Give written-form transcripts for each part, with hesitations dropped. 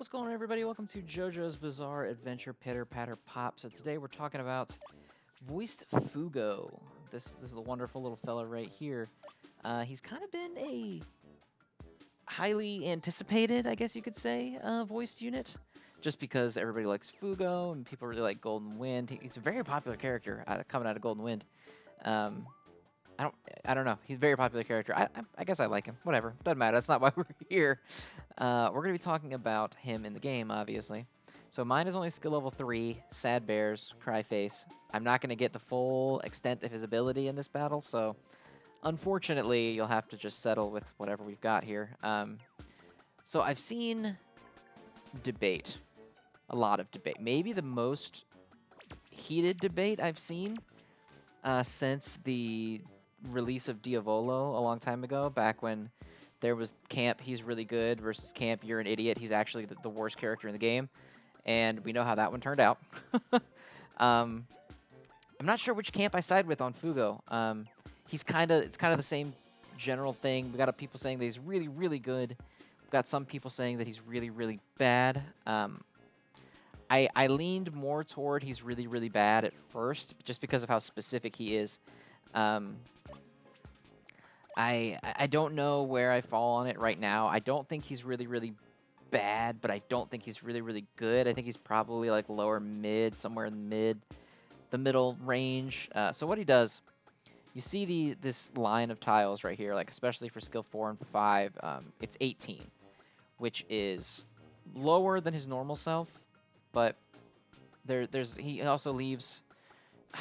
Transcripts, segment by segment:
What's going on, everybody? Welcome to JoJo's Bizarre Adventure Pitter Patter Pop. So today we're talking about voiced Fugo. This is the wonderful little fella right here. He's kind of been a highly anticipated, I guess you could say, voiced unit, just because everybody likes Fugo and people really like Golden Wind. He's a very popular character coming out of Golden Wind. Um, I don't, I don't know. He's a very popular character. I guess I like him. Whatever. Doesn't matter. That's not why we're here. We're going to be talking about him in the game, obviously. So mine is only skill level 3, Sad Bears, Cry Face. I'm not going to get the full extent of his ability in this battle, so unfortunately, you'll have to just settle with whatever we've got here. So I've seen debate, a lot of debate. Maybe the most heated debate I've seen since the release of Diavolo a long time ago, back when there was camp, he's really good, versus camp, you're an idiot, he's actually the worst character in the game. And we know how that one turned out. I'm not sure which camp I side with on Fugo. It's kind of the same general thing. We got people saying that he's really, really good. We've got some people saying that he's really, really bad. I leaned more toward he's really, really bad at first, just because of how specific he is. I don't know where I fall on it right now. I don't think he's really, really bad, but I don't think he's really, really good. I think he's probably like lower mid, somewhere in the middle range. So what he does, you see this line of tiles right here, like especially for skill 4 and 5, it's 18, which is lower than his normal self, but he also leaves.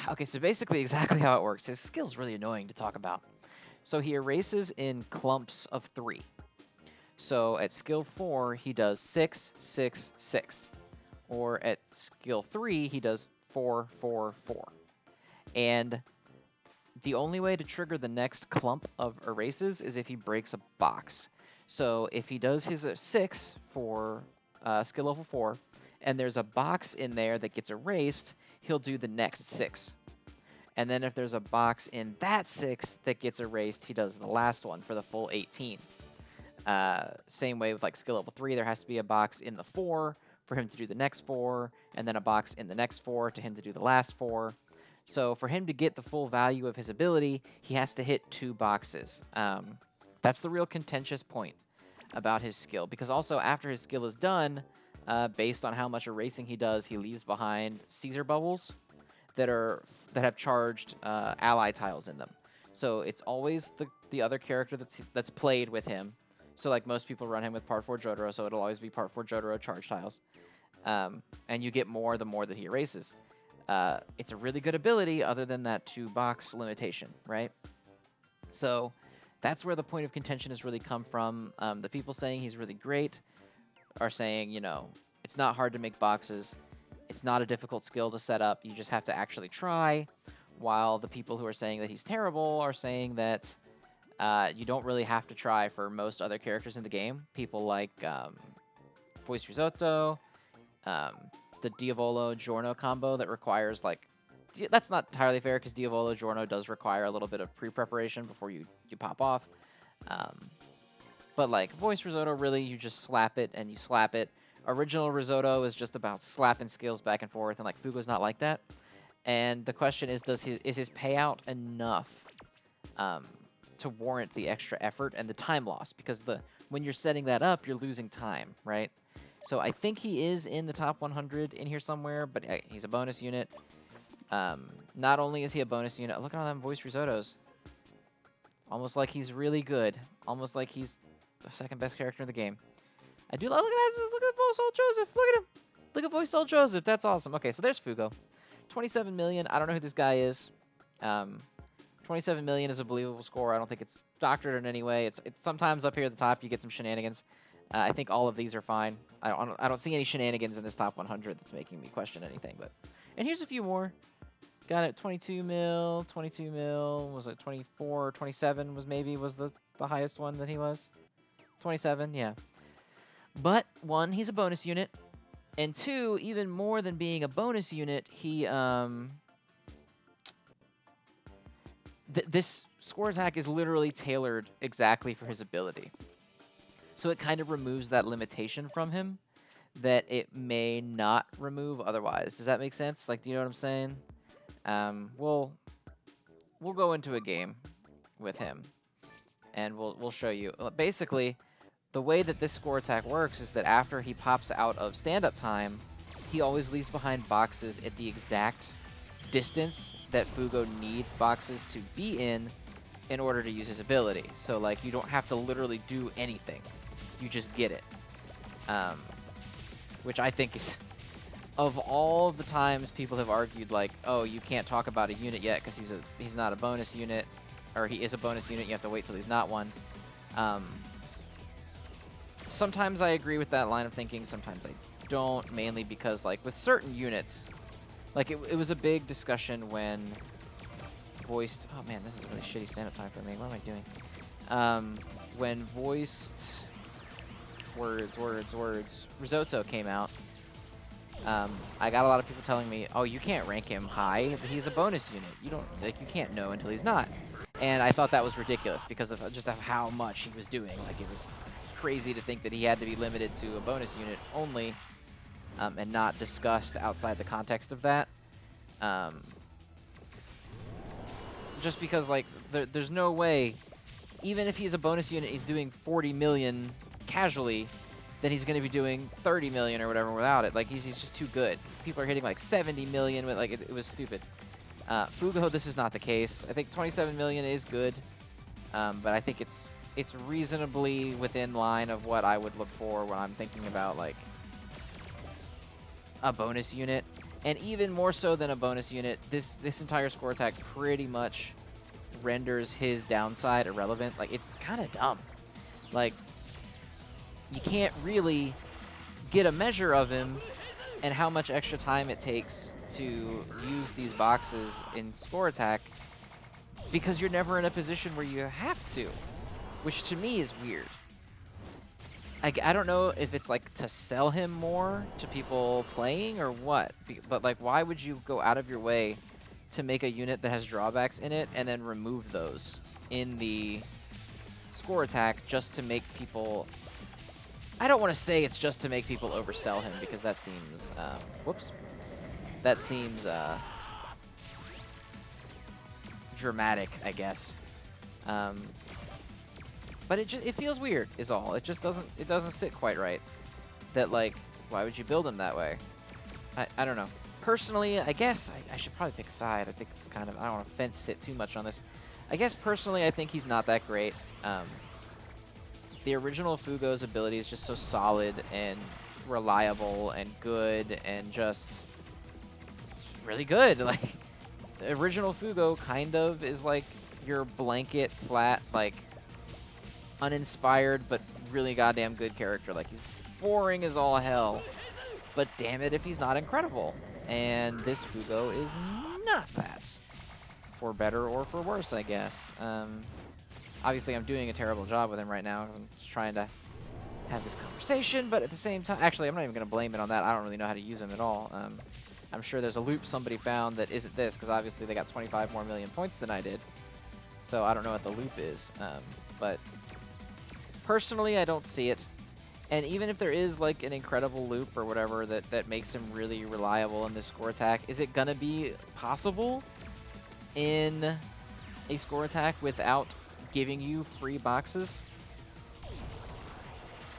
Okay, so basically exactly how it works. His skill's really annoying to talk about. So he erases in clumps of 3. So at skill 4, he does 6, 6, 6. Or at skill 3, he does 4, 4, 4. And the only way to trigger the next clump of erases is if he breaks a box. So if he does his 6 for skill level 4, and there's a box in there that gets erased, he'll do the next 6. And then if there's a box in that 6 that gets erased, he does the last one for the full 18. Same way with like skill level 3, there has to be a box in the 4 for him to do the next 4, and then a box in the next 4 to him to do the last 4. So for him to get the full value of his ability, he has to hit 2 boxes. That's the real contentious point about his skill, because also after his skill is done, based on how much erasing he does, he leaves behind Caesar bubbles that have charged ally tiles in them. So it's always the other character that's played with him. So like most people run him with part 4 Jotaro, so it'll always be part 4 Jotaro charge tiles. And you get more the more that he erases. It's a really good ability other than that 2-box limitation, right? So that's where the point of contention has really come from. The people saying he's really great are saying, it's not hard to make boxes. It's not a difficult skill to set up. You just have to actually try. While the people who are saying that he's terrible are saying that you don't really have to try for most other characters in the game. People like Voice Risotto, the Diavolo Giorno combo that requires like... That's not entirely fair because Diavolo Giorno does require a little bit of pre-preparation before you pop off. But like Voice Risotto, really, you just slap it and you slap it. Original Risotto is just about slapping skills back and forth, and like Fugo's not like that. And the question is, is his payout enough to warrant the extra effort and the time loss? Because when you're setting that up, you're losing time, right? So I think he is in the top 100 in here somewhere, but he's a bonus unit. Not only is he a bonus unit, look at all them Voice Risottos. Almost like he's really good. Almost like he's the second best character in the game. I do love, look at that, look at Voice Old Joseph, look at him. Look at Voice Old Joseph, that's awesome. Okay, so there's Fugo. 27 million, I don't know who this guy is. 27 million is a believable score. I don't think it's doctored in any way. It's sometimes up here at the top you get some shenanigans. I think all of these are fine. I don't see any shenanigans in this top 100 that's making me question anything. And here's a few more. Got it, 22 mil, 22 mil. Was it 24 or 27 was the highest one that he was? 27, yeah. But, 1, he's a bonus unit. And 2, even more than being a bonus unit, he... this score attack is literally tailored exactly for his ability. So it kind of removes that limitation from him that it may not remove otherwise. Does that make sense? Like, do you know what I'm saying? We'll go into a game with him, and we'll show you. Basically, the way that this score attack works is that after he pops out of stand-up time, he always leaves behind boxes at the exact distance that Fugo needs boxes to be in order to use his ability. So, like, you don't have to literally do anything. You just get it. Which I think is, of all the times people have argued, like, oh, you can't talk about a unit yet because he's not a bonus unit, or he is a bonus unit, you have to wait till he's not one. Sometimes I agree with that line of thinking, sometimes I don't, mainly because, like, with certain units, like, it was a big discussion when voiced... Oh, man, this is a really shitty stand-up time for me. What am I doing? When voiced... Words. Risotto came out. I got a lot of people telling me, oh, you can't rank him high. He's a bonus unit. You don't... Like, you can't know until he's not. And I thought that was ridiculous because of just how much he was doing. Like, it was crazy to think that he had to be limited to a bonus unit only, and not discussed outside the context of that. Just because, like, there's no way, even if he's a bonus unit, he's doing 40 million casually, then he's going to be doing 30 million or whatever without it. Like, he's just too good. People are hitting like 70 million with, like, it was stupid. Fugo, this is not the case. I think 27 million is good, but I think it's reasonably within line of what I would look for when I'm thinking about, like, a bonus unit. And even more so than a bonus unit, this entire score attack pretty much renders his downside irrelevant. Like, it's kind of dumb. Like, you can't really get a measure of him and how much extra time it takes to use these boxes in score attack because you're never in a position where you have to, which to me is weird. I don't know if it's, like, to sell him more to people playing or what, but, like, why would you go out of your way to make a unit that has drawbacks in it and then remove those in the score attack just to make people... I don't want to say it's just to make people oversell him because that seems... whoops. That seems dramatic, I guess. But it feels weird, is all. It just doesn't sit quite right. That, like, why would you build him that way? I don't know. Personally, I guess I should probably pick a side. I think it's kind of... I don't want to fence sit too much on this. I guess personally, I think he's not that great. The original Fugo's ability is just so solid and reliable and good and just... It's really good. Like, the original Fugo kind of is like your blanket, flat, like, uninspired but really goddamn good character. Like, he's boring as all hell, but damn it if he's not incredible. And this Fugo is not that, for better or for worse, I guess. Obviously I'm doing a terrible job with him right now because I'm just trying to have this conversation, but at the same time, actually I'm not even going to blame it on that. I don't really know how to use him at all. I'm sure there's a loop somebody found that isn't this, because obviously they got 25 more million points than I did, so I don't know what the loop is. But personally, I don't see it. And even if there is, like, an incredible loop or whatever that makes him really reliable in this score attack, is it gonna be possible in a score attack without giving you free boxes?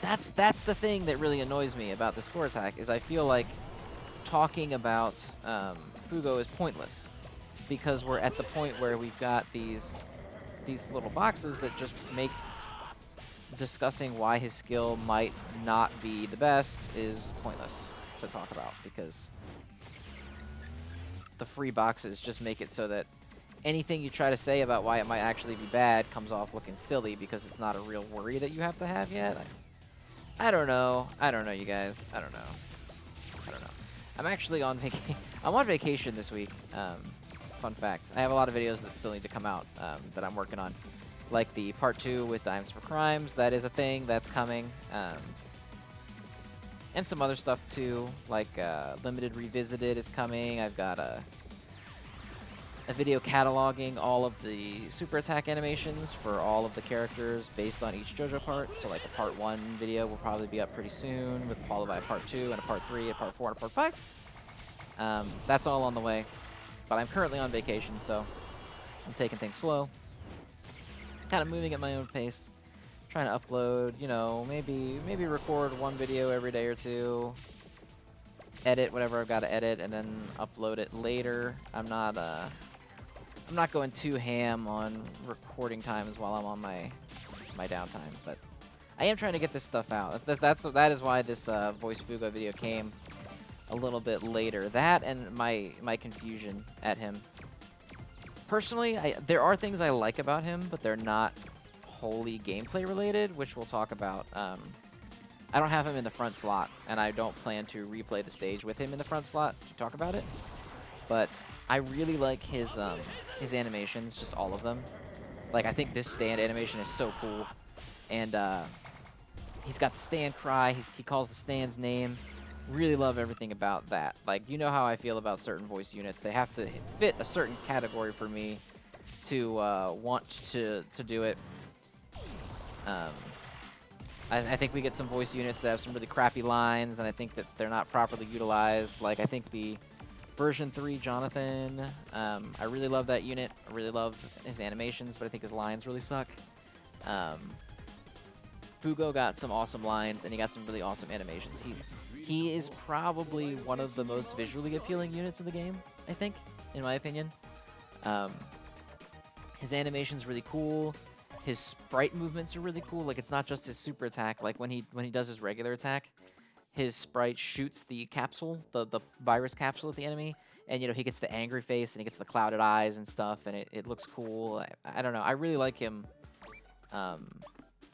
That's the thing that really annoys me about the score attack, is I feel like talking about Fugo is pointless, because we're at the point where we've got these little boxes that just make discussing why his skill might not be the best is pointless to talk about, because the free boxes just make it so that anything you try to say about why it might actually be bad comes off looking silly because it's not a real worry that you have to have yet. I don't know. I don't know, you guys. I don't know. I'm actually on I'm on vacation this week. Fun fact. I have a lot of videos that still need to come out that I'm working on. Like the part 2 with Dimes for Crimes. That is a thing that's coming. And some other stuff too. Like Limited Revisited is coming. I've got a video cataloging all of the super attack animations for all of the characters based on each JoJo part. So like a part 1 video will probably be up pretty soon, with followed by a part 2 and a part 3, a part 4, and a part 5. That's all on the way. But I'm currently on vacation, so I'm taking things slow. Kind of moving at my own pace. Trying to upload, you know, maybe record 1 video every day or 2. Edit whatever I've got to edit, and then upload it later. I'm not going too ham on recording times while I'm on my downtime, but I am trying to get this stuff out. That is why this voice Fugo video came a little bit later. That and my confusion at him. Personally, there are things I like about him, but they're not wholly gameplay related, which we'll talk about. I don't have him in the front slot, and I don't plan to replay the stage with him in the front slot to talk about it. But I really like his animations, just all of them. Like, I think this stand animation is so cool, and he's got the stand cry. He calls the stand's name. Really love everything about that. Like, you know how I feel about certain voice units. They have to fit a certain category for me to want to do it. I think we get some voice units that have some really crappy lines, and I think that they're not properly utilized. Like, I think the version 3 Jonathan, I really love that unit. I really love his animations, but I think his lines really suck. Fugo got some awesome lines, and he got some really awesome animations. He is probably one of the most visually appealing units in the game, I think, in my opinion. His animation's really cool. His sprite movements are really cool. Like, it's not just his super attack. Like, when he does his regular attack, his sprite shoots the capsule, the virus capsule at the enemy, and, you know, he gets the angry face and he gets the clouded eyes and stuff, and it looks cool. I don't know. I really like him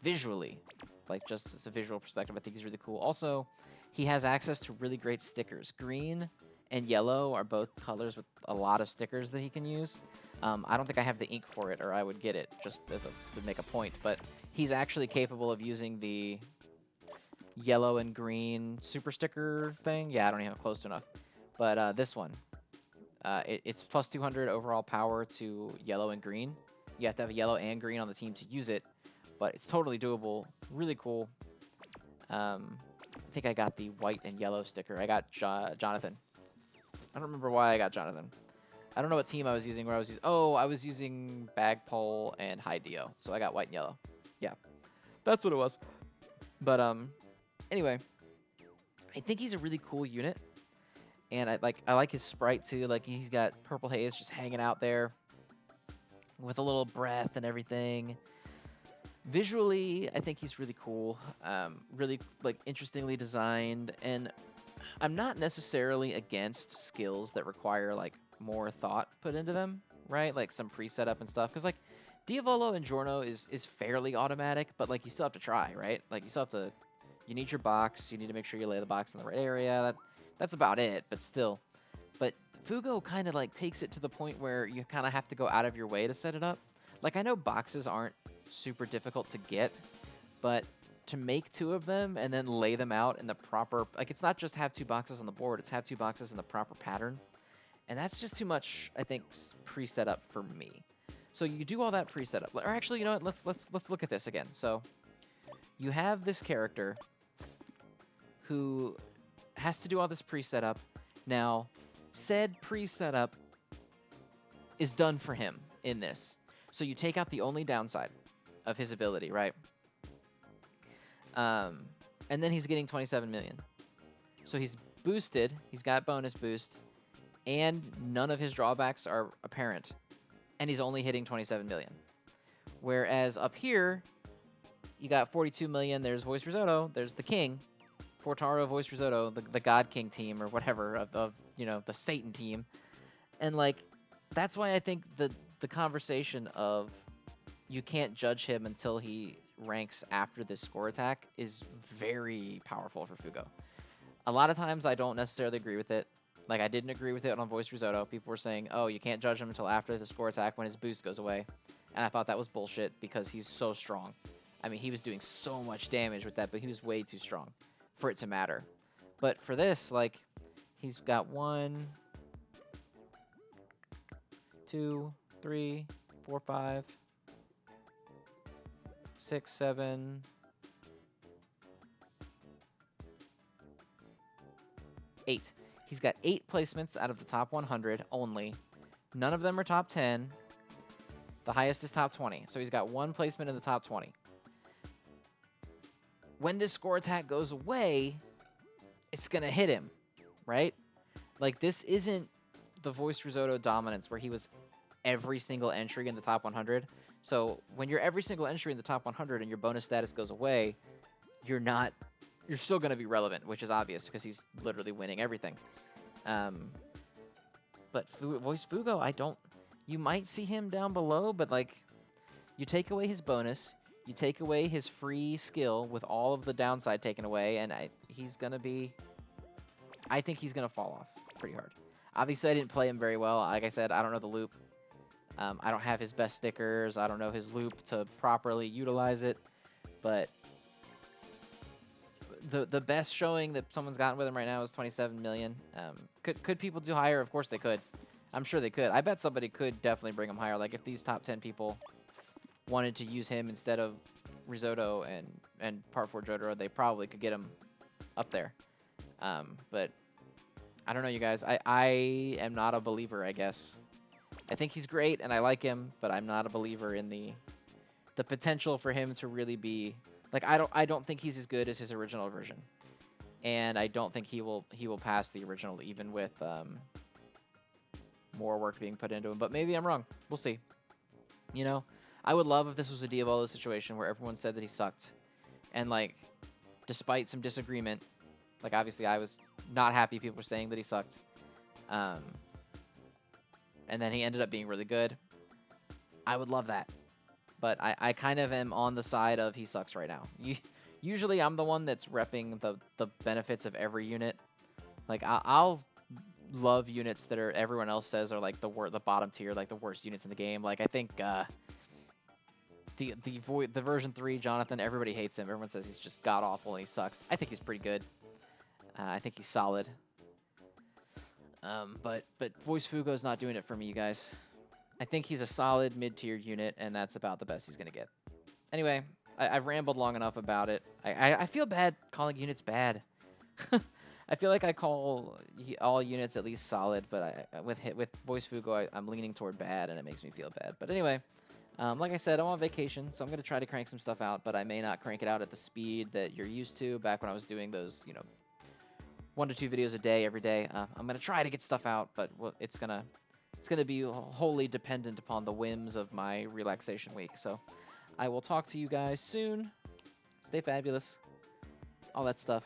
visually. Like, just as a visual perspective, I think he's really cool. Also, he has access to really great stickers. Green and yellow are both colors with a lot of stickers that he can use. I don't think I have the ink for it, or I would get it just to make a point. But he's actually capable of using the yellow and green super sticker thing. Yeah, I don't even have close enough. But this one, it's plus 200 overall power to yellow and green. You have to have yellow and green on the team to use it, but it's totally doable. Really cool. I think I got the white and yellow sticker. I got Jonathan. I don't remember why I got Jonathan. I don't know what team I was using. Oh, I was using Bagpole and High Dio, so I got white and yellow. Yeah, that's what it was. But anyway, I think he's a really cool unit, and I like his sprite too. Like, he's got purple haze just hanging out there with a little breath and everything. Visually, I think he's really cool. Really like interestingly designed, and I'm not necessarily against skills that require like more thought put into them, right? Like some pre-setup and stuff. Because like Diavolo and Giorno is fairly automatic, but like you still have to try, right? Like you still have to, you need your box. You need to make sure you lay the box in the right area. That's about it, but still. But Fugo kind of like takes it to the point where you kind of have to go out of your way to set it up. Like, I know boxes aren't super difficult to get, but to make 2 of them and then lay them out in the proper, like, it's not just have 2 boxes on the board, it's have 2 boxes in the proper pattern. And that's just too much, I think, pre-set up for me. So you do all that pre-setup. Or actually, you know what? Let's look at this again. So you have this character who has to do all this pre-setup. Now, said pre-setup is done for him in this. So you take out the only downside of his ability, right? And then he's getting 27 million. So he's boosted. He's got bonus boost. And none of his drawbacks are apparent. And he's only hitting 27 million. Whereas up here, you got 42 million. There's Voice Risotto. There's the King. Fortaro, Voice Risotto, the God King team or whatever of you know, the Satan team. And like, that's why I think the conversation of you can't judge him until he ranks after this score attack is very powerful for Fugo. A lot of times I don't necessarily agree with it. Like, I didn't agree with it on Voice Risotto. People were saying, oh, you can't judge him until after the score attack when his boost goes away. And I thought that was bullshit because he's so strong. I mean, he was doing so much damage with that, but he was way too strong for it to matter. But for this, like, he's got 1, 2, 3, 4, 5, 6, 7, 8. He's got 8 placements out of the top 100 only. None of them are top 10. The highest is top 20. So he's got 1 placement in the top 20. When this score attack goes away, it's going to hit him, right? Like, this isn't the voiced risotto dominance where he was every single entry in the top 100. So when you're every single entry in the top 100 and your bonus status goes away, you're still going to be relevant, which is obvious because he's literally winning everything. But voice Fugo, you might see him down below, but like, you take away his bonus, you take away his free skill with all of the downside taken away, and I think he's going to fall off pretty hard. Obviously, I didn't play him very well. Like I said, I don't know the loop. I don't have his best stickers. I don't know his loop to properly utilize it. But the best showing that someone's gotten with him right now is 27 million. Could people do higher? Of course they could. I'm sure they could. I bet somebody could definitely bring him higher. Like if these top 10 people wanted to use him instead of Risotto and Part 4 JoJo, they probably could get him up there. But I don't know, you guys. I am not a believer, I guess. I think he's great and I like him, but I'm not a believer in the potential for him to really be like I don't think he's as good as his original version. And I don't think he will pass the original even with more work being put into him. But maybe I'm wrong. We'll see. You know, I would love if this was a Diavolo situation where everyone said that he sucked. And like, despite some disagreement, like obviously I was not happy people were saying that he sucked. And then he ended up being really good. I would love that. But I kind of am on the side of he sucks right now. Usually I'm the one that's repping the benefits of every unit. Like I'll love units that are everyone else says are like the bottom tier, like the worst units in the game. Like I think the version 3 Jonathan, everybody hates him. Everyone says he's just god awful and he sucks. I think he's pretty good. I think he's solid. But voice Fugo is not doing it for me, you guys. I think he's a solid mid-tier unit, and that's about the best he's gonna get. Anyway, I've rambled long enough about it. I feel bad calling units bad. I feel like I call all units at least solid, but with voice Fugo, I'm leaning toward bad, and it makes me feel bad. But anyway, like I said, I'm on vacation, so I'm gonna try to crank some stuff out, but I may not crank it out at the speed that you're used to. Back when I was doing those, 1 to 2 videos a day every day, I'm gonna try to get stuff out, but it's gonna be wholly dependent upon the whims of my relaxation week. So I will talk to you guys soon. Stay fabulous. All that stuff.